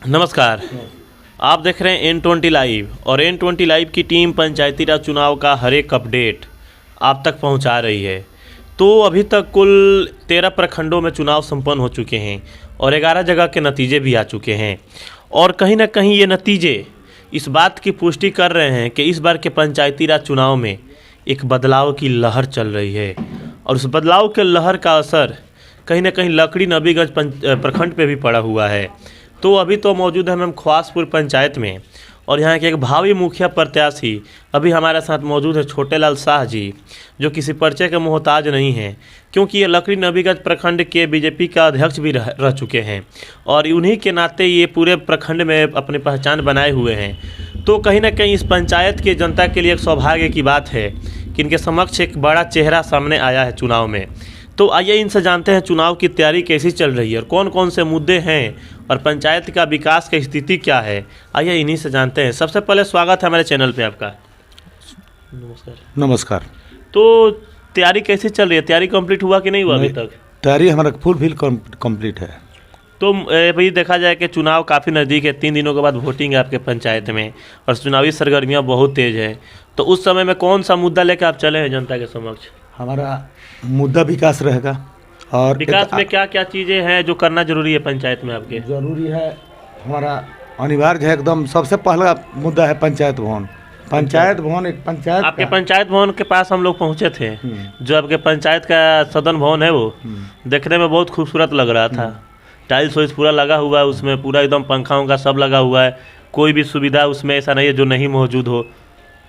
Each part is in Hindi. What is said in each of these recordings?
नमस्कार। आप देख रहे हैं N20 लाइव और N20 लाइव की टीम पंचायती राज चुनाव का हर एक अपडेट आप तक पहुंचा रही है। तो अभी तक कुल 13 प्रखंडों में चुनाव संपन्न हो चुके हैं और 11 जगह के नतीजे भी आ चुके हैं और कहीं ना कहीं ये नतीजे इस बात की पुष्टि कर रहे हैं कि इस बार के पंचायती राज चुनाव में एक बदलाव की लहर चल रही है और उस बदलाव के लहर का असर कहीं ना कहीं लकड़ी नबीगंज प्रखंड पे भी पड़ा हुआ है। तो अभी तो मौजूद है हम ख्वासपुर पंचायत में और यहाँ के एक भावी मुखिया प्रत्याशी अभी हमारे साथ मौजूद है छोटेलाल शाह जी, जो किसी परिचय के मोहताज नहीं हैं क्योंकि ये लकड़ी नबीगंज प्रखंड के बीजेपी का अध्यक्ष भी रह चुके हैं और उन्हीं के नाते ये पूरे प्रखंड में अपनी पहचान बनाए हुए हैं। तो कहीं ना कहीं इस पंचायत के जनता के लिए एक सौभाग्य की बात है कि इनके समक्ष एक बड़ा चेहरा सामने आया है चुनाव में। तो आइए इनसे जानते हैं चुनाव की तैयारी कैसी चल रही है और कौन कौन से मुद्दे हैं और पंचायत का विकास की स्थिति क्या है। आइए इन्हीं से जानते हैं। सबसे पहले स्वागत है हमारे चैनल पे आपका। नमस्कार। तो तैयारी कैसी चल रही है? तैयारी कंप्लीट हुआ कि नहीं हुआ अभी तक? तैयारी हमारा फुल कंप्लीट है। तो भाई देखा जाए कि चुनाव काफ़ी नज़दीक है, 3 दिनों के बाद वोटिंग है आपके पंचायत में और चुनावी सरगर्मियाँ बहुत तेज़ है। तो उस समय में कौन सा मुद्दा लेकर आप चले हैं जनता के समक्ष? हमारा मुद्दा विकास रहेगा और विकास में क्या क्या चीज़ें हैं जो करना जरूरी है पंचायत में आपके? जरूरी है, हमारा अनिवार्य है एकदम। सबसे पहला मुद्दा है पंचायत भवन। पंचायत भवन एक पंचायत आपके पंचायत भवन के पास हम लोग पहुंचे थे। जो आपके पंचायत का सदन भवन है वो देखने में बहुत खूबसूरत लग रहा था। टाइल्स वाइल्स पूरा लगा हुआ है, उसमें पूरा एकदम पंखा उंखा सब लगा हुआ है। कोई भी सुविधा उसमें ऐसा नहीं है जो नहीं मौजूद हो।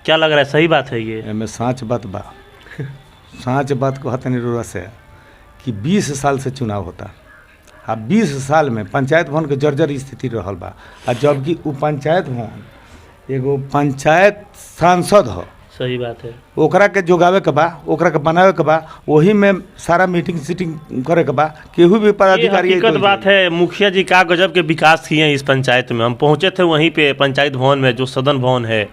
क्या लग रहा है, सही बात है ये? मैं साँच बात को हतनी जरूरत से कि 20 साल से चुनाव होता। अब 20 साल में पंचायत भवन के जर्जर स्थिति रहल बा, और जबकि वो पंचायत भवन एगो पंचायत सांसद हो। सही बात है। ओकरा के जोगावे के बा, ओकरा के बनावे के बा, वही में सारा मीटिंग सीटिंग करे के बा। केहू भी पदाधिकारी हकीकत बात है, मुखिया जी का गजब के विकास किए हैं इस पंचायत में। हम पहुंचे थे वहीं पे पंचायत भवन में, जो सदन भवन है,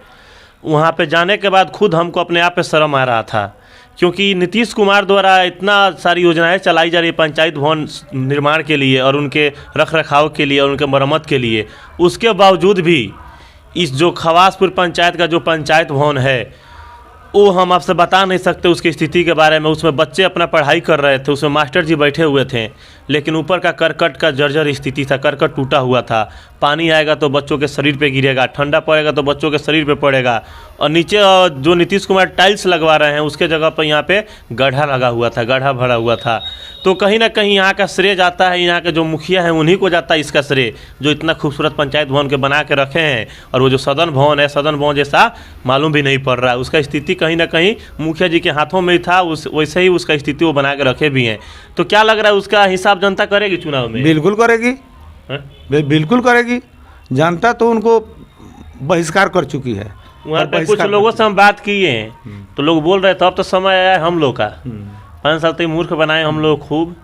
वहाँ पे जाने के बाद खुद हमको अपने आप पे शर्म आ रहा था क्योंकि नीतीश कुमार द्वारा इतना सारी योजनाएं चलाई जा रही है पंचायत भवन निर्माण के लिए और उनके रख रखाव के लिए और उनके मरम्मत के लिए। उसके बावजूद भी इस जो ख्वासपुर पंचायत का जो पंचायत भवन है वो हम आपसे बता नहीं सकते उसकी स्थिति के बारे में। उसमें बच्चे अपना पढ़ाई कर रहे थे, उसमें मास्टर जी बैठे हुए थे, लेकिन ऊपर का करकट का जर्जर स्थिति था। करकट टूटा हुआ था। पानी आएगा तो बच्चों के शरीर पे गिरेगा, ठंडा पड़ेगा तो बच्चों के शरीर पे पड़ेगा। और नीचे जो नीतीश कुमार टाइल्स लगवा रहे हैं उसके जगह पर यहाँ पे गड्ढा लगा हुआ था, गड्ढा भरा हुआ था। तो कहीं ना कहीं यहाँ का श्रेय जाता है, यहाँ के जो मुखिया हैं उन्हीं को जाता है इसका श्रेय, जो इतना खूबसूरत पंचायत भवन के बना के रखे हैं। और वो जो सदन भवन है, सदन भवन जैसा मालूम भी नहीं पड़ रहा है। उसका स्थिति कहीं ना कहीं मुखिया जी के हाथों में ही था, वैसे ही उसका स्थिति वो बना के रखे भी हैं। तो क्या लग रहा है उसका हिसाब जनता करेगी चुनाव में? बिल्कुल करेगी, बिल्कुल करेगी। जनता तो उनको बहिष्कार कर चुकी है। वहाँ पे कुछ लोगों से हम बात किए हैं तो लोग बोल रहे थे अब तो समय आया है हम लोग का, 5 साल तक मूर्ख बनाए हम लोग खूब,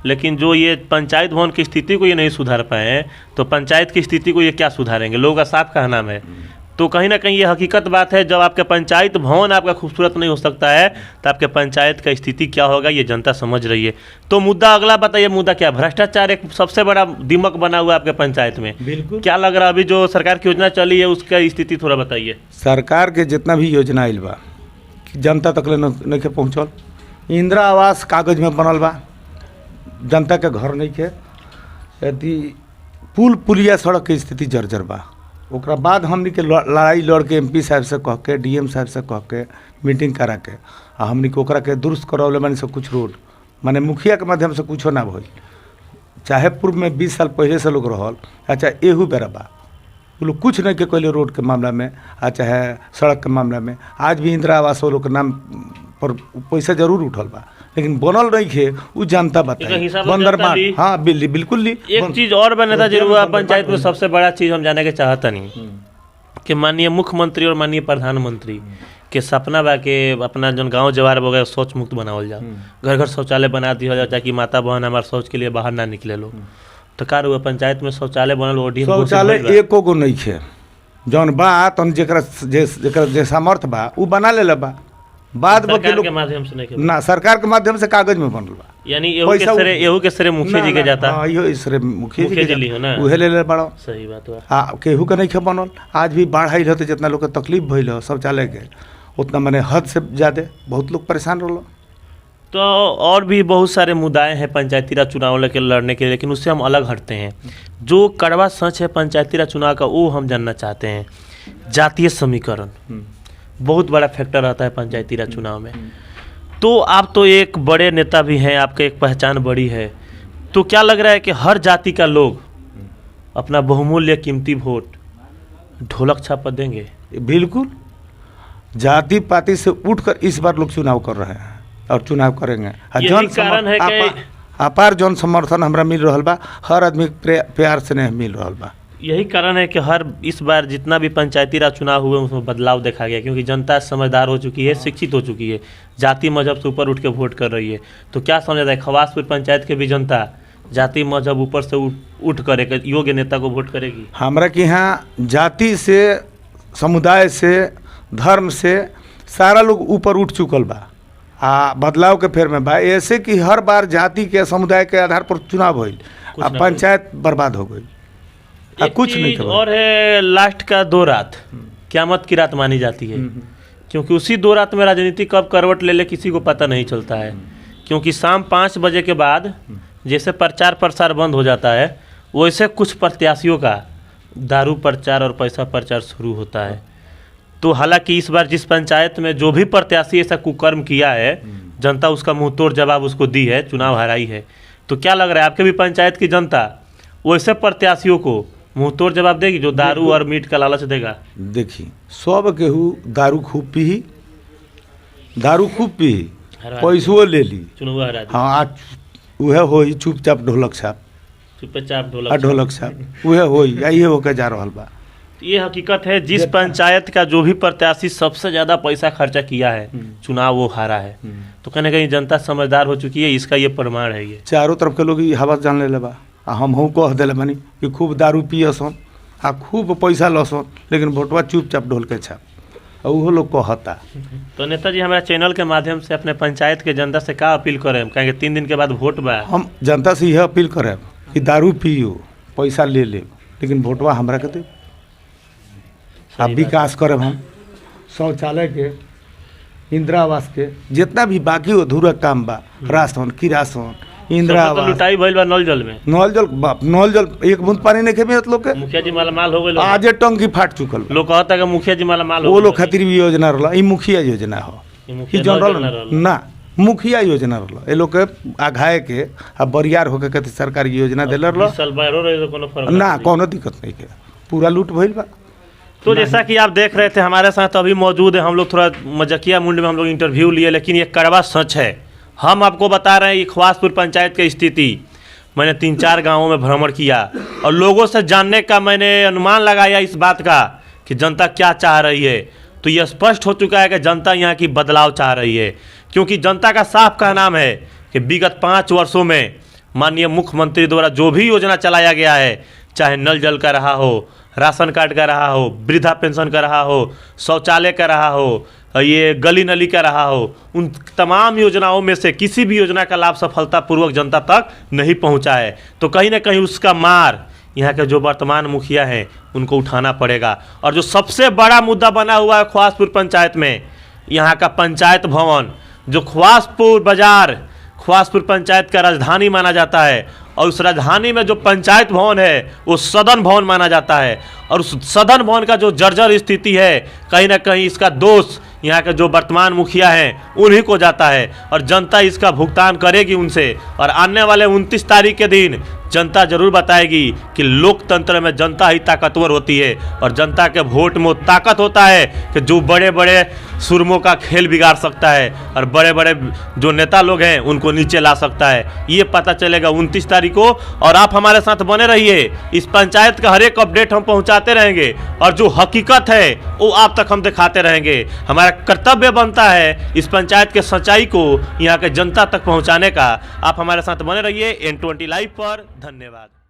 लेकिन जो ये पंचायत भवन की स्थिति को ये नहीं सुधार पाए हैं तो पंचायत की स्थिति को ये क्या सुधारेंगे? लोगों का साफ कहना है। तो कहीं ना कहीं ये हकीकत बात है, जब आपके पंचायत भवन आपका खूबसूरत नहीं हो सकता है तो आपके पंचायत का स्थिति क्या होगा ये जनता समझ रही है। तो मुद्दा अगला बताइए, मुद्दा क्या? भ्रष्टाचार एक सबसे बड़ा दिमक बना हुआ है आपके पंचायत में। बिल्कुल। क्या लग रहा है अभी जो सरकार की योजना चली है उसका स्थिति थोड़ा बताइए। सरकार के जितना भी योजना आइल बा जनता तक ले नहीं के पहुँचल। इंदिरा आवास कागज में बनल बा, जनता के घर नहीं के। यदि पुल पुलिया सड़क की स्थिति जर्जर बा, ओकरा बाद हमनी के लड़ाई लड़ के MP साहब से कह के, DM साहब से कह के, मीटिंग करा के हमनी के ओकरा के दुरुस्त करौले माने से कुछ रोड माने मुखिया के माध्यम से कुछो ना भइल। चाहे पूर्व में 20 साल पहले से लोग रहल, अच्छा एहू बेरा बा वो लोग कुछ नहीं के कहले रोड के मामला में, चाहे सड़क के मामला में। आज भी इंदिरा आवास वो लोग के नाम पर पैसा जरूर उठल बा, लेकिन बनल नहीं खे वो जनता बताए। हाँ बिल्कुल ली। एक चीज और बने था जरूर पंचायत में, सबसे बड़ा चीज हम जाने के चाहता नहीं कि माननीय मुख्यमंत्री और माननीय प्रधानमंत्री के सपना बा के अपना जो गांव जवार वगैरह शौच मुक्त बनावल जाओ, घर घर शौचालय बना दिया जाए ताकि माता बहन हमारे शौच के लिए बाहर ना निकले लोग। तो कार हुआ पंचायत में शौचालय बनल, शौचालय एको गो नहीं खे। जौन बा तन जेकरा जे सामर्थ बा वो बना ले बा, बाद बाकी सरकार लोग के माध्यम से नहीं के ना सरकार के माध्यम से कागज में बनल बा। यानी एहू के सरे मुखिया जी के जाता। हाँ, इहो इसरे मुखिया जी मुखिया के जी लिहो ना। उहे ले बड़ा। सही बात बा। हाँ, केहू के नहीं खे बनल। आज भी बाढ़ आइल तो जितना लोग के तकलीफ भइल हो शौचालय के, उतना मैंने हद से ज़्यादा बहुत लोग परेशान रहो। तो और भी बहुत सारे मुद्दे हैं पंचायती राज चुनाव लेकर लड़ने के लिए, लेकिन उससे हम अलग हटते हैं। जो कड़वा सच है पंचायती राज चुनाव का, वो हम जानना चाहते हैं। जातीय समीकरण बहुत बड़ा फैक्टर रहता है पंचायती राज चुनाव में। तो आप तो एक बड़े नेता भी हैं, आपका एक पहचान बड़ी है, तो क्या लग रहा है कि हर जाति का लोग अपना बहुमूल्य कीमती वोट ढोलक छाप पर देंगे? बिल्कुल, जाति पाति से उठकर इस बार लोग चुनाव कर रहे हैं और चुनाव करेंगे। यही कारण है कि अपार जन समर्थन हमरा मिल रहा बा, हर आदमी प्यार से नहीं मिल रहा बा। यही कारण है कि हर इस बार जितना भी पंचायती राज चुनाव हुए उसमें बदलाव देखा गया, क्योंकि जनता समझदार हो चुकी है, शिक्षित हो चुकी है, जाति मजहब से ऊपर उठ के वोट कर रही है। तो क्या समझा जाए, खवासपुर पंचायत के भी जनता जाति मजहब ऊपर से उठ कर एक योग्य नेता को वोट करेगी? हमरा के यहाँ जाति से, समुदाय से, धर्म से सारा लोग ऊपर उठ चुकल बा। बदलाव के फेर में बा, ऐसे कि हर बार जाति के समुदाय के आधार पर चुनाव होइल, अब पंचायत बर्बाद हो गई। कुछ नहीं और है लास्ट का 2 रात, क़यामत की रात मानी जाती है, क्योंकि उसी 2 रात में राजनीति कब करवट ले ले किसी को पता नहीं चलता है। क्योंकि शाम 5 बजे के बाद जैसे प्रचार प्रसार बंद हो जाता है, वैसे कुछ प्रत्याशियों का दारू प्रचार और पैसा प्रचार शुरू होता है। तो हालांकि इस बार जिस पंचायत में जो भी प्रत्याशी ऐसा कुकर्म किया है, जनता उसका मुंह तोड़ जवाब उसको दी है, चुनाव हराई है। तो क्या लग रहा है, आपके भी पंचायत की जनता वैसे प्रत्याशियों को मुंह तोड़ जवाब देगी जो दारू और मीट का लालच देगा? देखिए, सब केहू दारू खूब पी, पैसो ले ली, चुनाव हरा दी। हाँ, उहे होई चुपचाप ढोलक छाप, ढोलक छाप उहे होई, यही होके जा रहा बा। ये हकीकत है, जिस पंचायत का जो भी प्रत्याशी सबसे ज़्यादा पैसा खर्चा किया है चुनाव वो हारा है। तो कहीं ना कहीं जनता समझदार हो चुकी है, इसका ये प्रमाण है। ये चारों तरफ के लोग हवा जान ले बा। हम कह दिले बानी कि खूब दारू पियसन आ खूब पैसा लसन, लेकिन वोटवा चुपचाप ढोल के छाप, और वो लोग कहता। तो नेताजी, हमारा चैनल के माध्यम से अपने पंचायत के जनता से क्या अपील करें? कहेंगे 3 दिन के बाद वोट बा, हम जनता से यह अपील करें कि दारू पियो, पैसा ले ले, लेकिन वोटवा हमरा के दे। अब विकास करें हम, शौचालय के, इंदिरा आवास के, जितना भी बाकी अधूरा काम बा, राशन, किरासन, इंदिरा आवास, लुटाई भइल बा नल जल में। नल जल एक बूंद पानी नहीं खेबे लोग के। मुखिया जी मालामाल हो गए, आजे टंकी फाट चुकल। लोग कहता है कि मुखिया जी मालामाल वो लोग खातिर भी योजना रहला, ई मुखिया योजना हो, ई जनरल ना, मुखिया योजना रहला। ए लोग के आघाए के अब बरियार होके के सरकारी योजना देले रहला ना, कोनो दिक्कत नहीं के, पूरा लूट भइल बा। तो जैसा कि आप देख रहे थे, हमारे साथ अभी मौजूद है, हम लोग थोड़ा मजाकिया मूड में हम लोग इंटरव्यू लिए, लेकिन ये कड़वा सच है। हम आपको बता रहे हैं ये खवासपुर पंचायत की स्थिति। मैंने 3-4 गांवों में भ्रमण किया और लोगों से जानने का मैंने अनुमान लगाया इस बात का कि जनता क्या चाह रही है। तो यह स्पष्ट हो चुका है कि जनता यहाँ की बदलाव चाह रही है, क्योंकि जनता का साफ कहना है कि विगत 5 वर्षों में माननीय मुख्यमंत्री द्वारा जो भी योजना चलाया गया है, चाहे नल जल का रहा हो, राशन कार्ड का रहा हो, वृद्धा पेंशन का रहा हो, शौचालय का रहा हो, ये गली नली का रहा हो, उन तमाम योजनाओं में से किसी भी योजना का लाभ सफलतापूर्वक जनता तक नहीं पहुंचा है। तो कहीं ना कहीं उसका मार यहाँ के जो वर्तमान मुखिया हैं उनको उठाना पड़ेगा। और जो सबसे बड़ा मुद्दा बना हुआ है खवासपुर पंचायत में, यहाँ का पंचायत भवन, जो खवासपुर बाजार खवासपुर पंचायत का राजधानी माना जाता है, और उस राजधानी में जो पंचायत भवन है वो सदन भवन माना जाता है। और उस सदन भवन का जो जर्जर स्थिति है, कहीं ना कहीं इसका दोष यहाँ के जो वर्तमान मुखिया हैं उन्हीं को जाता है, और जनता इसका भुगतान करेगी उनसे। और आने वाले 29 तारीख के दिन जनता जरूर बताएगी कि लोकतंत्र में जनता ही ताकतवर होती है, और जनता के वोट में ताकत होता है कि जो बड़े बड़े सुरमों का खेल बिगाड़ सकता है और बड़े बड़े जो नेता लोग हैं उनको नीचे ला सकता है। ये पता चलेगा 29 तारीख को। और आप हमारे साथ बने रहिए, इस पंचायत का हर एक अपडेट हम पहुंचाते रहेंगे, और जो हकीकत है वो आप तक हम दिखाते रहेंगे। हमारा कर्तव्य बनता है इस पंचायत के सच्चाई को यहाँ के जनता तक पहुँचाने का। आप हमारे साथ बने रहिए N20 लाइव पर। धन्यवाद।